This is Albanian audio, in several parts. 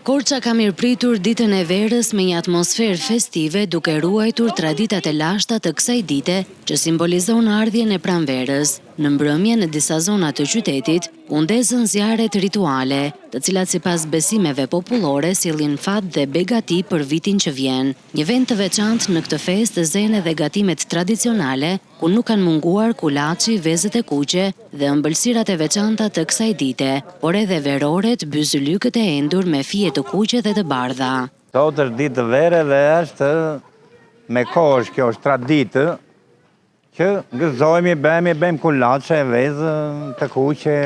Korça ka mirëpritur ditën e verës me një atmosferë festive duke ruajtur traditat e lashta të kësaj dite që simbolizon ardhjen e pranverës. Në mbrëmje në disa zona të qytetit u ndezën zjarret rituale, të cilat sipas besimeve popullore sillin fat dhe begati për vitin që vjen. Një vend të veçantë në këtë festë zen edhe gatimet tradicionale, ku nuk kanë munguar kulaçi, vezët e kuqe dhe ëmbëlsirat e veçanta të kësaj dite, por edhe veroret, byzylykët e endur me fije të kuqe dhe të bardha. Sot është ditë të verë dhe është me kosh, kjo është traditë që gëzojmë, bëjmë kulaçe, vezë të kuqe,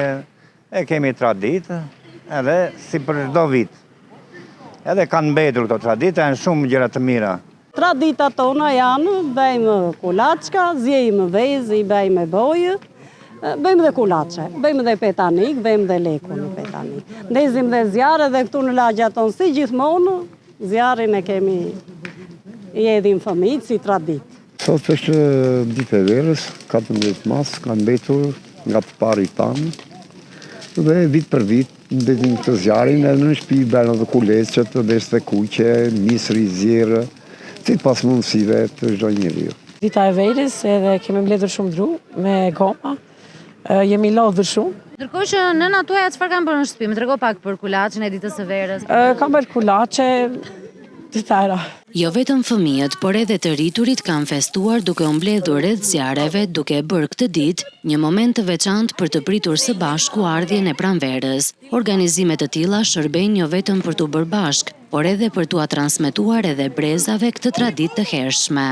e kemi traditë edhe si për çdo vit. Edhe kanë mbetur këto traditë, janë shumë gjëra të mira. Traditat tona janë, bëjmë kulaçka, zjejmë vezë, i bëjmë bojë, bëjmë dhe kulaçe, bëjmë dhe petanik, bëjmë dhe leku në petanik. Ndezim dhe zjarre dhe këtu në lagja tonë, si gjithmonë, zjarrin e kemi i edhim fëmijët si traditë. Sot është ditë e verës, 14 mars, ka mbetur nga të pari tanë, dhe vit për vit ndezim të zjarrin edhe në shtëpi bëjnë edhe kuleçet, vezë të kuqe, misri, zjerë, sipas mundësive të çdo njeriu. Dita e verës edhe kemi mbledhur shumë dru me goma, jemi lodhur shumë. Ndërkohë që nëna tuaja çfarë kanë bërë në shtëpi? Më trego pak për kulaçin e ditës së verës. Kam bërë kulaçe të tëra. Jo vetëm fëmijët, por edhe të rriturit kanë festuar duke u mbledhur rreth zjarreve, duke bërë këtë ditë një moment të veçantë për të pritur së bashku ardhjen e pranverës. Organizime të tilla shërbejnë jo vetëm për t'u bërë bashk, por edhe për t'u transmetuar edhe brezave këtë traditë të hershme.